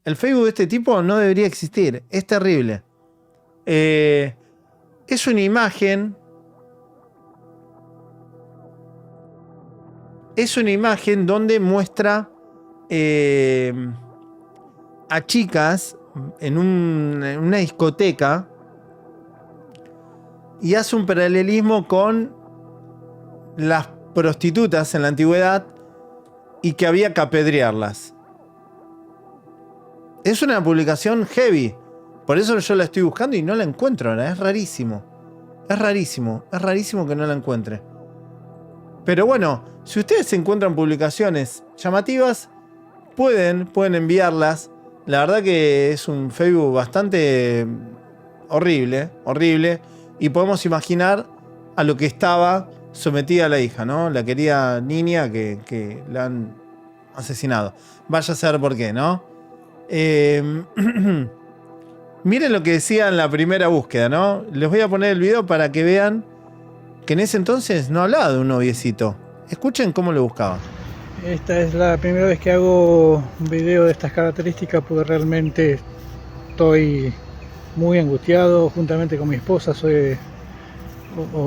El Facebook de este tipo no debería existir. Es terrible. Es una imagen. Es una imagen donde muestra a chicas en una discoteca y hace un paralelismo con las prostitutas en la antigüedad y que había que apedrearlas. Es una publicación heavy. Por eso yo la estoy buscando y no la encuentro ahora. Es rarísimo. Es rarísimo. Es rarísimo que no la encuentre. Pero bueno, si ustedes encuentran publicaciones llamativas, pueden enviarlas. La verdad que es un Facebook bastante horrible. Y podemos imaginar a lo que estaba sometida la hija, ¿no? La querida niña que la han asesinado. Vaya a saber por qué, ¿no? Miren lo que decía en la primera búsqueda, ¿no? Les voy a poner el video para que vean que en ese entonces no hablaba de un noviecito. Escuchen cómo lo buscaba. Esta es la primera vez que hago un video de estas características porque realmente estoy muy angustiado juntamente con mi esposa. Soy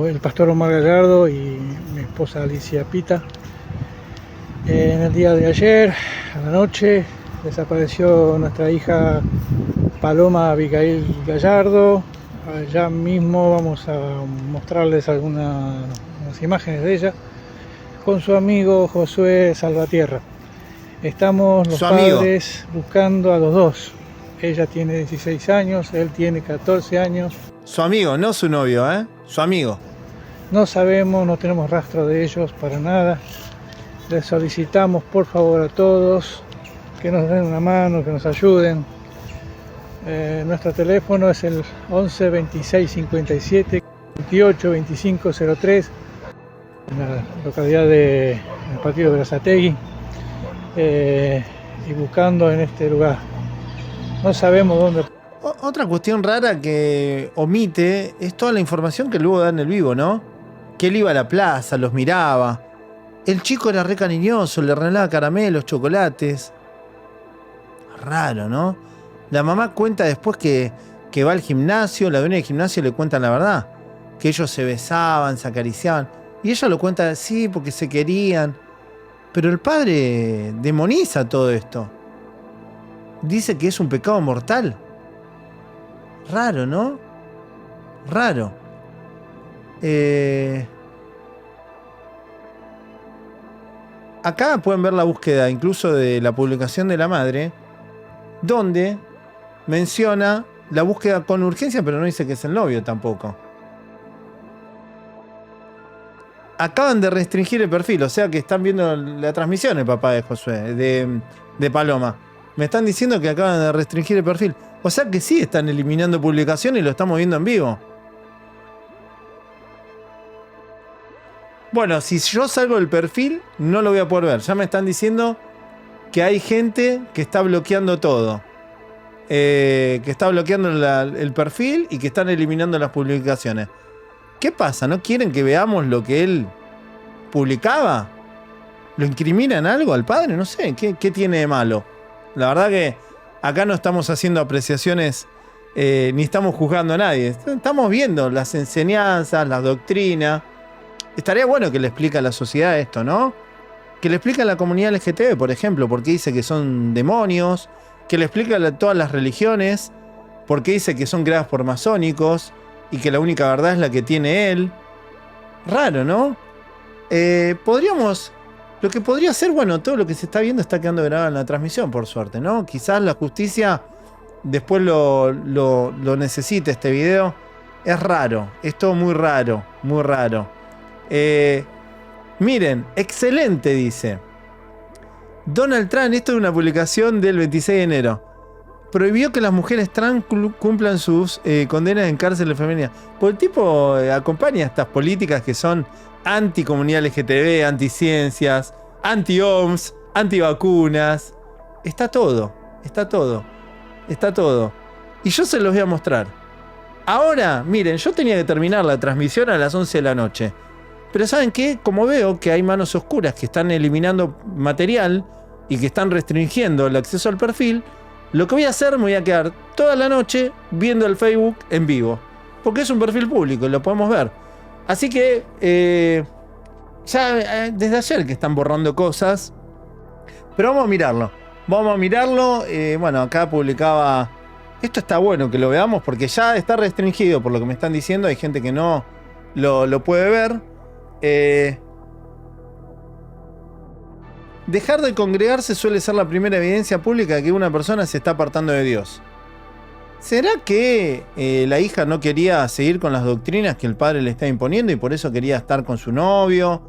el pastor Omar Gallardo y mi esposa Alicia Pita. En el día de ayer, a la noche, desapareció nuestra hija Paloma Abigail Gallardo. Allá mismo vamos a mostrarles algunas imágenes de ella con su amigo Josué Salvatierra. Estamos los padres buscando a los dos. Ella tiene 16 años, él tiene 14 años. Su amigo, no su novio, ¿eh? Su amigo. No sabemos, no tenemos rastro de ellos para nada. Les solicitamos por favor a todos que nos den una mano, que nos ayuden. Nuestro teléfono es el 11 26 57 28 25 03 en la localidad del partido de Berazategui, y buscando en este lugar. No sabemos dónde. Otra cuestión rara que omite es toda la información que luego da en el vivo, ¿no? Que él iba a la plaza, los miraba. El chico era re cariñoso, le regalaba caramelos, chocolates. Raro, ¿no? La mamá cuenta después que va al gimnasio, la dueña del gimnasio le cuentan la verdad. Que ellos se besaban, se acariciaban. Y ella lo cuenta así porque se querían. Pero el padre demoniza todo esto. Dice que es un pecado mortal. Raro, ¿no? Raro. Acá pueden ver la búsqueda incluso de la publicación de la madre, donde menciona la búsqueda con urgencia, pero no dice que es el novio tampoco. Acaban de restringir el perfil, o sea que están viendo la transmisión el papá de Josué, de Paloma. Me están diciendo que acaban de restringir el perfil. O sea que sí están eliminando publicaciones y lo estamos viendo en vivo. Bueno, si yo salgo del perfil, no lo voy a poder ver. Ya me están diciendo que hay gente que está bloqueando todo. Que está bloqueando el perfil y que están eliminando las publicaciones. ¿Qué pasa? ¿No quieren que veamos lo que él publicaba? ¿Lo incriminan algo al padre? No sé, ¿qué tiene de malo? La verdad que acá no estamos haciendo apreciaciones, ni estamos juzgando a nadie. Estamos viendo las enseñanzas, las doctrinas. Estaría bueno que le explique a la sociedad esto, ¿no? Que le explique a la comunidad LGTB, por ejemplo, por qué dice que son demonios. Que le explique a todas las religiones por qué dice que son creadas por masónicos y que la única verdad es la que tiene él. Raro, ¿no? Lo que podría ser, bueno, todo lo que se está viendo está quedando grabado en la transmisión, por suerte, ¿no? Quizás la justicia después lo necesite este video. Es raro, es todo muy raro, muy raro. Miren, excelente, dice Donald Trump, esto es una publicación del 26 de enero. Prohibió que las mujeres trans cumplan sus condenas en cárceles femeninas. Pues el tipo acompaña estas políticas que son anti-comunidad LGTB, anti-ciencias, anti-OMS, anti-vacunas. Está todo. Y yo se los voy a mostrar. Ahora, miren, yo tenía que terminar la transmisión a las 11 de la noche. Pero ¿saben qué? Como veo que hay manos oscuras que están eliminando material y que están restringiendo el acceso al perfil, Lo que voy a hacer, me voy a quedar toda la noche viendo el Facebook en vivo. Porque es un perfil público, lo podemos ver. Así que ya desde ayer que están borrando cosas. Pero vamos a mirarlo. Bueno, acá publicaba... Esto está bueno que lo veamos porque ya está restringido por lo que me están diciendo. Hay gente que no lo puede ver. Dejar de congregarse suele ser la primera evidencia pública de que una persona se está apartando de Dios. ¿Será que la hija no quería seguir con las doctrinas que el padre le está imponiendo y por eso quería estar con su novio?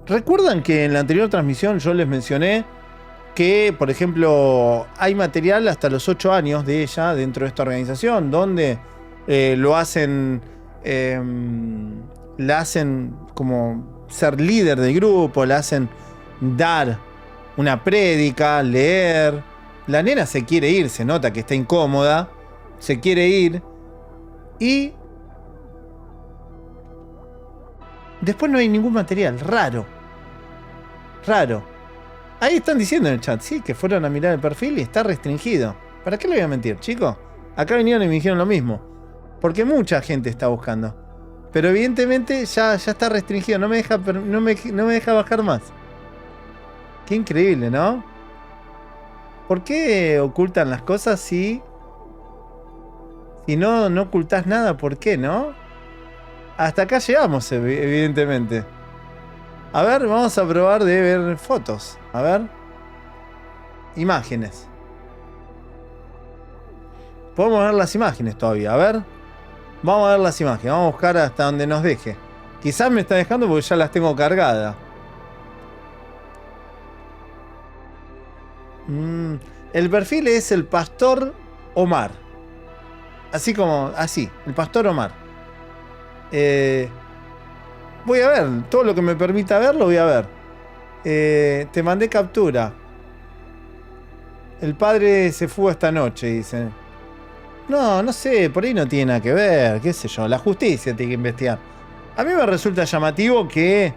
¿Recuerdan que en la anterior transmisión yo les mencioné que, por ejemplo, hay material hasta los 8 años de ella dentro de esta organización donde lo hacen, la hacen como ser líder del grupo, la hacen dar una prédica, leer? La nena se quiere ir, se nota que está incómoda, se quiere ir y después no hay ningún material. Raro. Ahí están diciendo en el chat, sí, que fueron a mirar el perfil y está restringido. ¿Para qué le voy a mentir, chicos? Acá vinieron y me dijeron lo mismo. Porque mucha gente está buscando. Pero evidentemente ya está restringido. No me deja bajar más. Qué increíble, ¿no? ¿Por qué ocultan las cosas si no ocultás nada? ¿Por qué, no? Hasta acá llegamos, evidentemente. A ver, vamos a probar de ver fotos. A ver. Imágenes. Podemos ver las imágenes todavía. A ver. Vamos a ver las imágenes. Vamos a buscar hasta donde nos deje. Quizás me está dejando porque ya las tengo cargadas. El perfil es el Pastor Omar. Así, el Pastor Omar. Voy a ver, todo lo que me permita ver lo voy a ver. Te mandé captura. El padre se fugó esta noche, dicen. No sé, por ahí no tiene nada que ver, qué sé yo, la justicia tiene que investigar. A mí me resulta llamativo que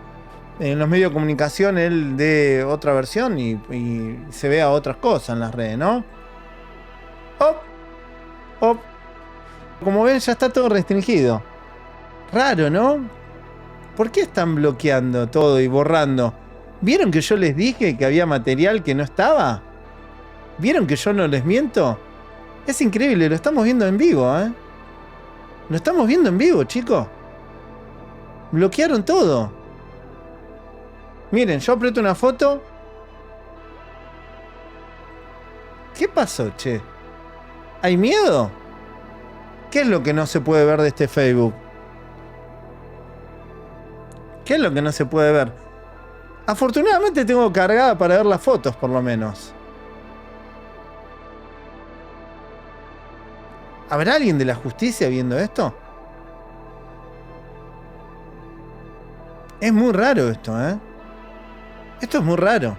en los medios de comunicación él dé otra versión y se vea otras cosas en las redes, ¿no? Como ven, ya está todo restringido. Raro, ¿no? ¿Por qué están bloqueando todo y borrando? ¿Vieron que yo les dije que había material que no estaba? ¿Vieron que yo no les miento? Es increíble, lo estamos viendo en vivo, ¿eh? Lo estamos viendo en vivo, chicos. Bloquearon todo. Miren, yo aprieto una foto. ¿Qué pasó, che? ¿Hay miedo? ¿Qué es lo que no se puede ver de este Facebook? ¿Qué es lo que no se puede ver? Afortunadamente tengo cargada para ver las fotos, por lo menos. ¿Habrá alguien de la justicia viendo esto? Es muy raro esto, ¿eh? Esto es muy raro.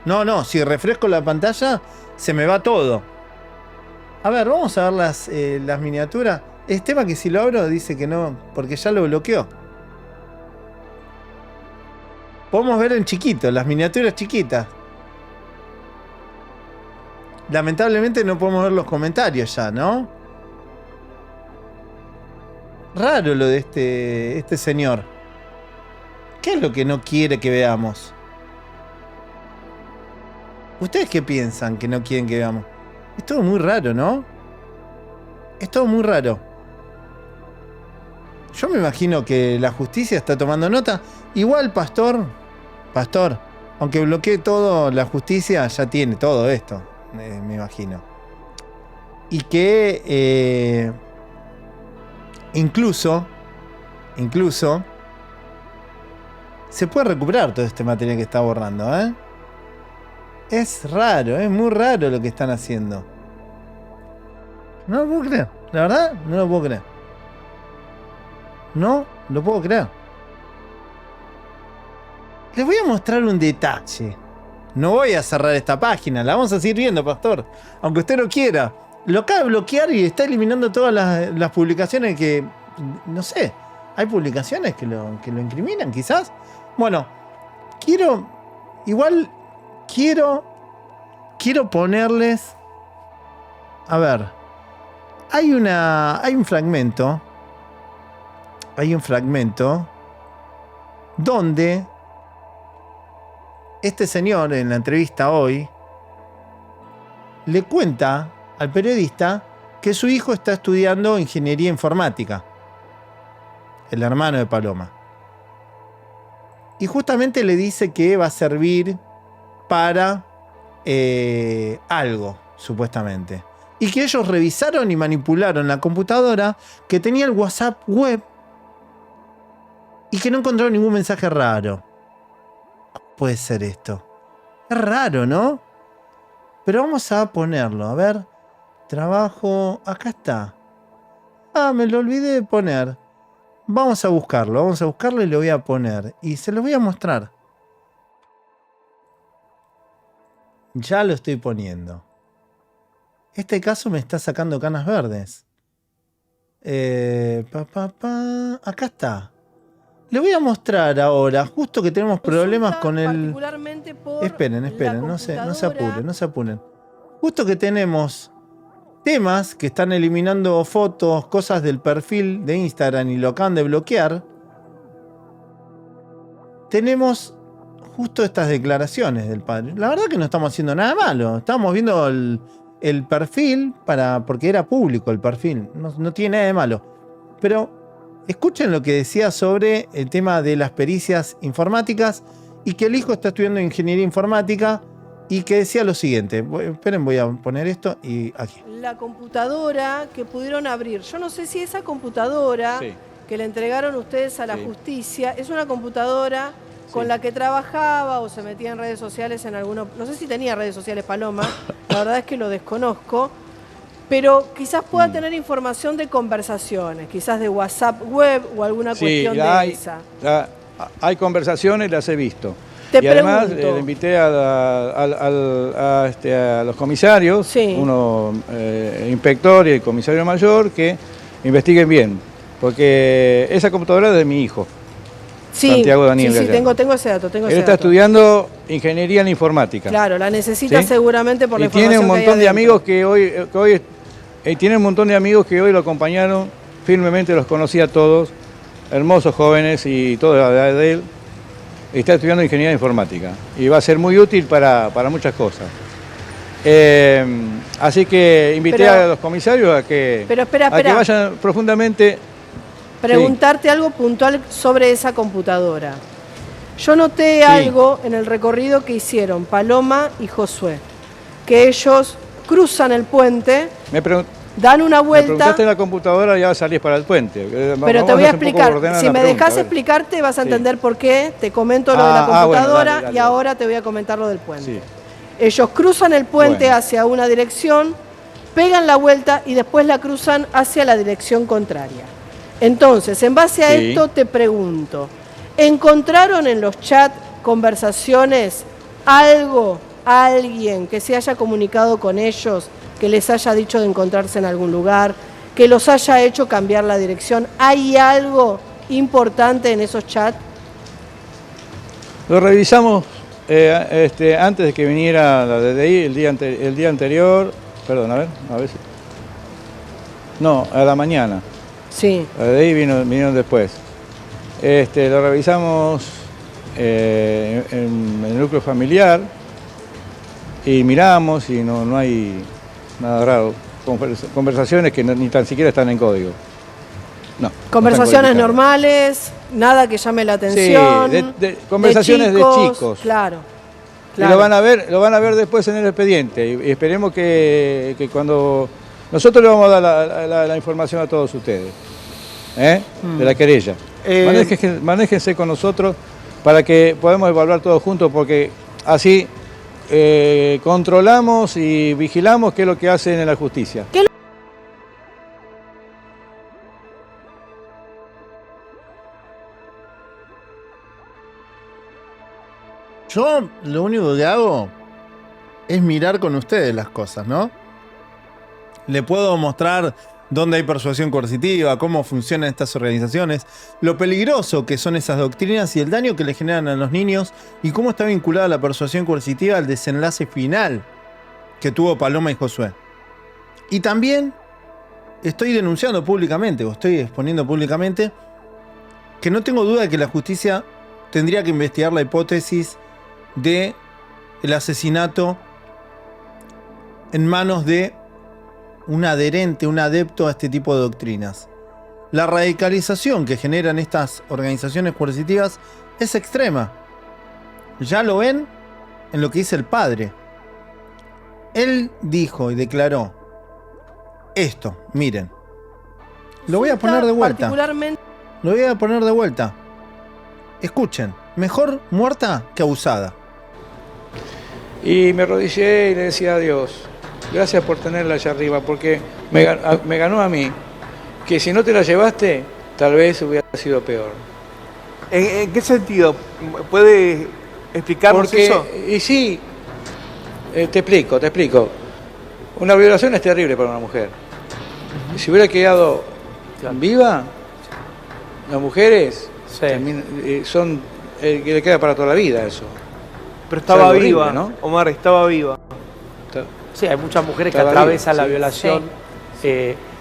No, si refresco la pantalla, se me va todo. A ver, vamos a ver las miniaturas. Es tema que si lo abro dice que no, porque ya lo bloqueó. Podemos ver en chiquito, las miniaturas chiquitas. Lamentablemente no podemos ver los comentarios ya, ¿no? Raro lo de este señor. ¿Qué es lo que no quiere que veamos? ¿Ustedes qué piensan que no quieren que veamos? Es todo muy raro, ¿no? Es todo muy raro. Yo me imagino que la justicia está tomando nota. Igual, Pastor, aunque bloquee todo, la justicia ya tiene todo esto, me imagino. Y que incluso se puede recuperar todo este material que está borrando, ¿eh? Es raro, es muy raro lo que están haciendo. No lo puedo creer, la verdad, no lo puedo creer. No lo puedo creer. Les voy a mostrar un detalle. No voy a cerrar esta página, la vamos a seguir viendo, Pastor. Aunque usted no quiera. Lo acaba de bloquear y está eliminando todas las publicaciones que... No sé. ¿Hay publicaciones que lo incriminan, quizás? Bueno, quiero ponerles a ver, hay un fragmento donde este señor en la entrevista hoy le cuenta al periodista que su hijo está estudiando ingeniería informática, el hermano de Paloma. Y justamente le dice que va a servir para algo, supuestamente. Y que ellos revisaron y manipularon la computadora que tenía el WhatsApp web y que no encontraron ningún mensaje raro. ¿Cómo puede ser esto? Es raro, ¿no? Pero vamos a ponerlo, a ver. Trabajo, acá está. Ah, me lo olvidé de poner. Vamos a buscarlo y lo voy a poner. Y se lo voy a mostrar. Ya lo estoy poniendo. Este caso me está sacando canas verdes. Acá está. Le voy a mostrar ahora, justo que tenemos problemas con el... Esperen, no se apuren. Justo que tenemos temas que están eliminando fotos, cosas del perfil de Instagram y lo acaban de bloquear. Tenemos justo estas declaraciones del padre. La verdad que no estamos haciendo nada malo. Estamos viendo el perfil porque era público el perfil. No tiene nada de malo. Pero escuchen lo que decía sobre el tema de las pericias informáticas y que el hijo está estudiando ingeniería informática y que decía lo siguiente. Esperen, voy a poner esto y aquí. La computadora que pudieron abrir. Yo no sé si esa computadora que le entregaron ustedes a la justicia es una computadora con la que trabajaba o se metía en redes sociales en alguno. No sé si tenía redes sociales Paloma, la verdad es que lo desconozco. Pero quizás pueda tener información de conversaciones, quizás de WhatsApp web o alguna cuestión de esa. Hay conversaciones, las he visto. Además le invité a los comisarios, uno inspector y el comisario mayor, que investiguen bien, porque esa computadora es de mi hijo, Santiago Daniel Gallardo. Tengo ese dato. Él está estudiando ingeniería en informática. Claro, la necesita seguramente por la información tiene un montón que hay de amigos que hoy tiene un montón de amigos que hoy lo acompañaron firmemente, los conocí a todos, hermosos jóvenes y toda la edad de él. Está estudiando ingeniería informática y va a ser muy útil para muchas cosas. Así que invité a los comisarios a que vayan profundamente. Preguntarte algo puntual sobre esa computadora. Yo noté algo en el recorrido que hicieron Paloma y Josué, que ellos cruzan el puente, dan una vuelta. Me preguntaste en la computadora y ya salís para el puente. Pero te voy a explicar. Si me dejas explicarte vas a entender por qué. Te comento lo de la computadora dale. Y ahora te voy a comentar lo del puente. Sí. Ellos cruzan el puente hacia una dirección, pegan la vuelta y después la cruzan hacia la dirección contraria. Entonces, en base a esto te pregunto, ¿encontraron en los chats, conversaciones, alguien que se haya comunicado con ellos, que les haya dicho de encontrarse en algún lugar, que los haya hecho cambiar la dirección? ¿Hay algo importante en esos chats? Lo revisamos antes de que viniera la DDI, el día anterior, perdón, a ver si... No, a la mañana. Sí. La DDI vinieron después. Lo revisamos en el núcleo familiar y miramos y no hay nada raro. Conversaciones que ni tan siquiera están en código. No. Conversaciones normales, nada que llame la atención. Sí, conversaciones de chicos. Claro. Y lo van a ver después en el expediente. Y esperemos que cuando nosotros le vamos a dar la información a todos ustedes, de la querella. Manéjense con nosotros para que podamos evaluar todos juntos, porque así controlamos y vigilamos qué es lo que hacen en la justicia. Yo lo único que hago es mirar con ustedes las cosas, ¿no? Le puedo mostrar dónde hay persuasión coercitiva, cómo funcionan estas organizaciones, lo peligroso que son esas doctrinas y el daño que le generan a los niños y cómo está vinculada la persuasión coercitiva al desenlace final que tuvo Paloma y Josué. Y también estoy denunciando públicamente, o estoy exponiendo públicamente, que no tengo duda de que la justicia tendría que investigar la hipótesis de el asesinato en manos de un adherente, un adepto a este tipo de doctrinas. La radicalización que generan estas organizaciones coercitivas es extrema. Ya lo ven en lo que dice el padre. Él dijo y declaró esto, miren. Lo voy a poner de vuelta. Particularmente... Lo voy a poner de vuelta. Escuchen, mejor muerta que abusada. Y me arrodillé y le decía a Dios, gracias por tenerla allá arriba, porque me ganó a mí, que si no te la llevaste, tal vez hubiera sido peor. ¿En qué sentido? ¿Puede explicarnos Porque, eso? y sí, te explico. Una violación es terrible para una mujer. Y si hubiera quedado viva, las mujeres son el que le queda para toda la vida eso. Pero estaba horrible, viva, ¿no? Omar, estaba viva. Sí, hay muchas mujeres que Estaba atraviesan viva, la sí. violación.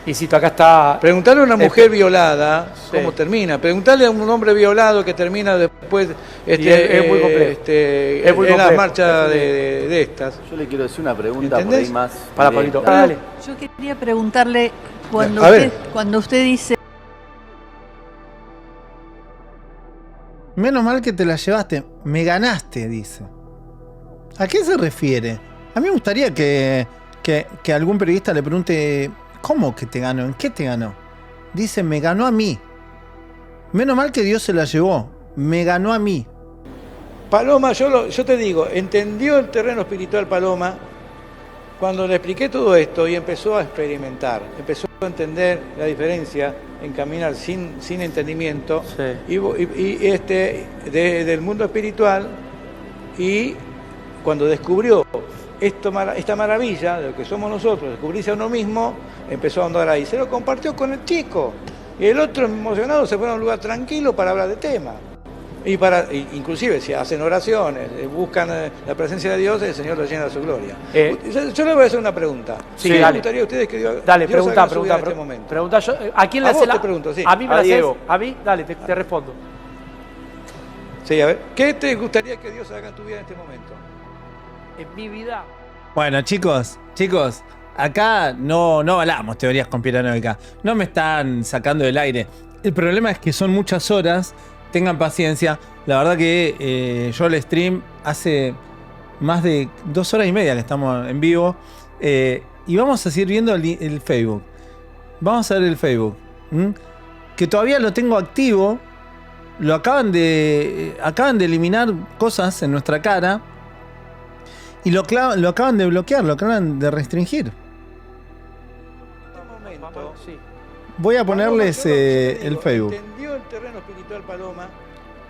Insisto, acá está... Preguntarle a una mujer violada Sí. cómo termina. Preguntarle a un hombre violado que termina después es muy complejo. Es muy en las complejo. marchas de estas. Yo le quiero decir una pregunta por ¿Entendés? ahí más. Para directa. Pablito. Dale. Yo quería preguntarle, A ver. cuando usted dice Menos mal que te la llevaste. Me ganaste, dice. ¿A qué se refiere? A mí me gustaría que algún periodista le pregunte, ¿cómo que te ganó? ¿En qué te ganó? Dice, me ganó a mí. Menos mal que Dios se la llevó. Me ganó a mí. Paloma, yo te digo, entendió el terreno espiritual Paloma cuando le expliqué todo esto y empezó a experimentar, empezó a entender la diferencia en caminar sin entendimiento Sí. del mundo espiritual, y cuando descubrió esta maravilla de lo que somos nosotros, descubrirse a uno mismo, empezó a andar ahí. Se lo compartió con el chico y el otro emocionado se fue a un lugar tranquilo para hablar de tema. Inclusive si hacen oraciones, buscan la presencia de Dios, el Señor lo llena de su gloria. Yo le voy a hacer una pregunta. Sí, ¿Qué les dale. gustaría a ustedes que Dios Dale, haga pregunta, en su vida en este momento? pregunta yo. ¿A quién le A hace vos la...? te pregunto, sí. ¿A mí me A la haces? Diego. ¿A mí? Dale, te respondo. Sí, a ver. ¿Qué te gustaría que Dios haga en tu vida en este momento? En mi vida... Bueno, chicos, acá no hablamos teorías conspiranoicas. No me están sacando del aire. El problema es que son muchas horas. Tengan paciencia. La verdad que yo el stream hace más de 2 horas y media que estamos en vivo. Y vamos a seguir viendo el Facebook. Vamos a ver el Facebook. Que todavía lo tengo activo. Lo acaban de eliminar cosas en nuestra cara. Y lo acaban de bloquear, lo acaban de restringir. En este momento, Sí. Voy a ponerles el Facebook. Entendió el terreno espiritual Paloma.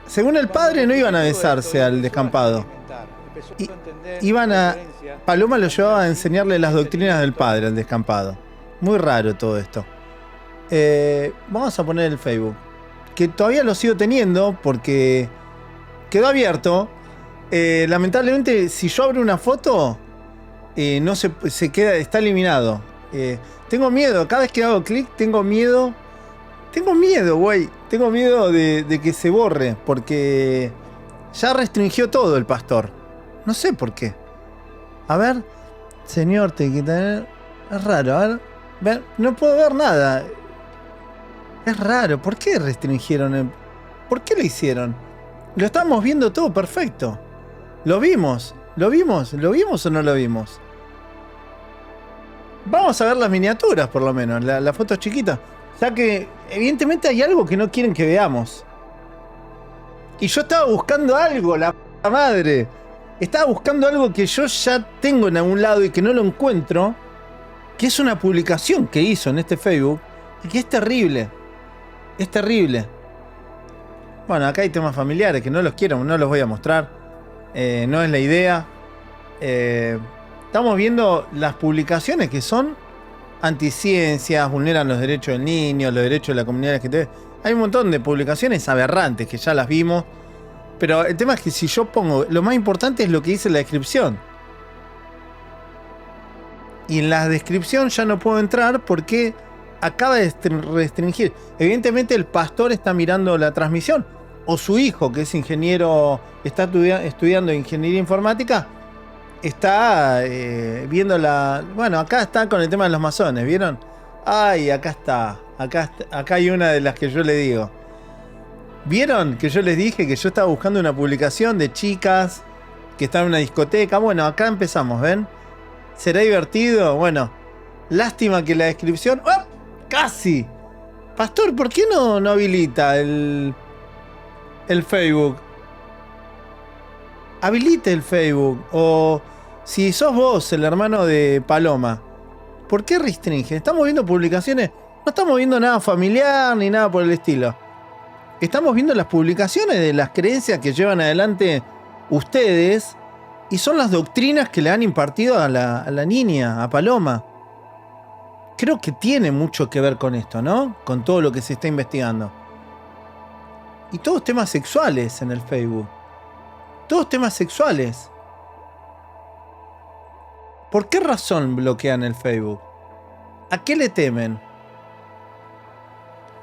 Según el padre no iban a besarse al descampado. Paloma lo llevaba a enseñarle las doctrinas del padre al descampado. Muy raro todo esto. Vamos a poner el Facebook. Que todavía lo sigo teniendo porque quedó abierto. Lamentablemente, si yo abro una foto, no se queda, está eliminado. Tengo miedo, cada vez que hago clic, tengo miedo. Tengo miedo, güey. Tengo miedo de que se borre, porque ya restringió todo el pastor. No sé por qué. A ver, señor, te quitan. Es raro, a ver. No puedo ver nada. Es raro, ¿por qué restringieron? ¿Por qué lo hicieron? Lo estamos viendo todo perfecto. ¿Lo vimos? ¿Lo vimos o no lo vimos? Vamos a ver las miniaturas, por lo menos, las fotos chiquitas. Ya que, evidentemente, hay algo que no quieren que veamos. Y yo estaba buscando algo, la puta madre. Estaba buscando algo que yo ya tengo en algún lado y que no lo encuentro. Que es una publicación que hizo en este Facebook. Y que es terrible. Es terrible. Bueno, acá hay temas familiares que no los quiero, no los voy a mostrar. No es la idea. Estamos viendo las publicaciones que son anticiencias, vulneran los derechos del niño, los derechos de la comunidad LGTB. Hay un montón de publicaciones aberrantes que ya las vimos. Pero el tema es que si yo pongo... Lo más importante es lo que dice la descripción. Y en la descripción ya no puedo entrar porque acaba de restringir. Evidentemente el pastor está mirando la transmisión. O su hijo, que es ingeniero, está estudiando ingeniería informática, está viendo la... Bueno, acá está con el tema de los masones, ¿vieron? Ay, acá está. Acá hay una de las que yo le digo. ¿Vieron que yo les dije que yo estaba buscando una publicación de chicas que están en una discoteca? Bueno, acá empezamos, ¿ven? ¿Será divertido? Bueno, lástima que la descripción... ¡Oh! ¡Casi! Pastor, ¿por qué no habilita el Facebook? Habilite el Facebook. O si sos vos, el hermano de Paloma, ¿por qué restringe? Estamos viendo publicaciones... No estamos viendo nada familiar ni nada por el estilo. Estamos viendo las publicaciones de las creencias que llevan adelante ustedes y son las doctrinas que le han impartido a la niña, a Paloma. Creo que tiene mucho que ver con esto, ¿no? Con todo lo que se está investigando. Y todos temas sexuales en el Facebook. Todos temas sexuales. ¿Por qué razón bloquean el Facebook? ¿A qué le temen?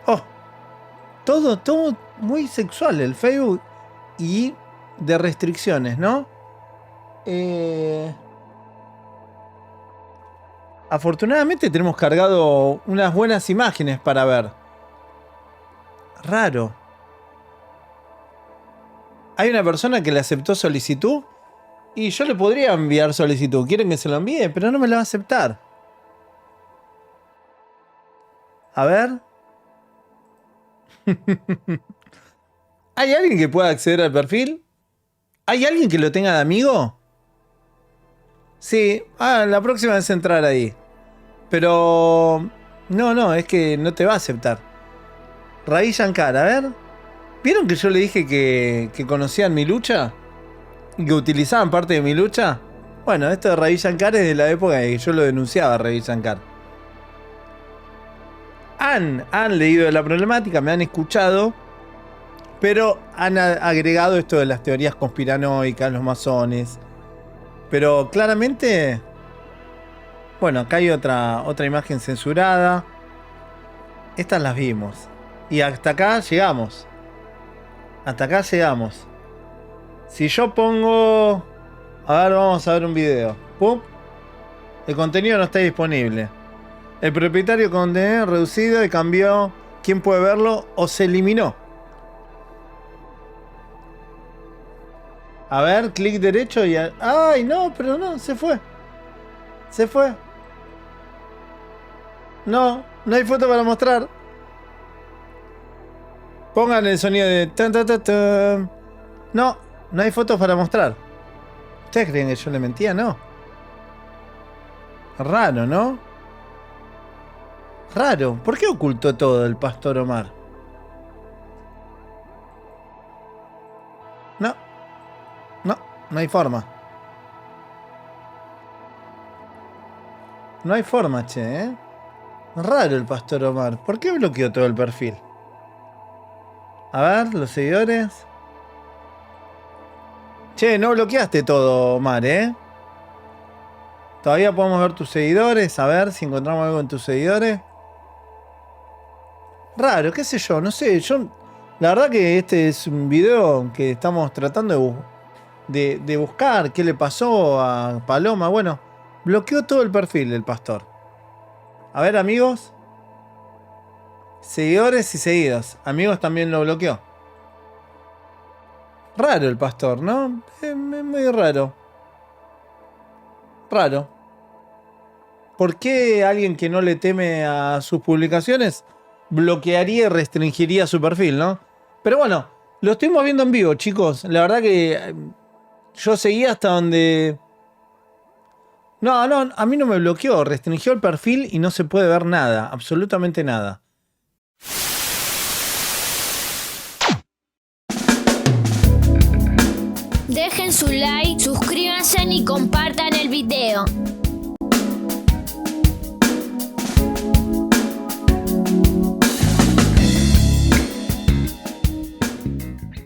Oh, todo muy sexual el Facebook y de restricciones, ¿no? Afortunadamente tenemos cargado unas buenas imágenes para ver. Raro. Hay una persona que le aceptó solicitud y yo le podría enviar solicitud. Quieren que se lo envíe, pero no me la va a aceptar. A ver. ¿Hay alguien que pueda acceder al perfil? ¿Hay alguien que lo tenga de amigo? Sí, la próxima es entrar ahí. Pero... No, es que no te va a aceptar. Ravi Shankar, a ver. ¿Vieron que yo le dije que conocían mi lucha? ¿Y que utilizaban parte de mi lucha? Bueno, esto de Ravi Shankar es de la época en que yo lo denunciaba a Ravi Shankar. Han leído de la problemática, me han escuchado, pero han agregado esto de las teorías conspiranoicas, los masones. Pero claramente, bueno, acá hay otra imagen censurada. Estas las vimos. Y hasta acá llegamos. Hasta acá llegamos. Si yo pongo... A ver, vamos a ver un video. ¡Pum! El contenido no está disponible. El propietario con contenido reducido y cambió quién puede verlo o se eliminó. A ver, clic derecho y... ¡Ay, no! Pero no, se fue. Se fue. No hay foto para mostrar. Pongan el sonido de... Tan, tan, tan, tan. No hay fotos para mostrar. ¿Ustedes creen que yo le mentía? No. Raro, ¿no? Raro. ¿Por qué ocultó todo el pastor Omar? No hay forma. No hay forma, che, ¿eh? Raro el pastor Omar. ¿Por qué bloqueó todo el perfil? A ver, los seguidores. Che, no bloqueaste todo, Omar, ¿eh? Todavía podemos ver tus seguidores. A ver si encontramos algo en tus seguidores. Raro, qué sé yo, no sé. La verdad que este es un video que estamos tratando de buscar qué le pasó a Paloma. Bueno, bloqueó todo el perfil del pastor. A ver, amigos. Seguidores y seguidos. Amigos también lo bloqueó. Raro el pastor, ¿no? Es muy raro. Raro. ¿Por qué alguien que no le teme a sus publicaciones bloquearía y restringiría su perfil, no? Pero bueno, lo estuvimos viendo en vivo, chicos. La verdad que yo seguía hasta donde... No, a mí no me bloqueó. Restringió el perfil y no se puede ver nada. Absolutamente nada. Dejen su like, suscríbanse y compartan el video.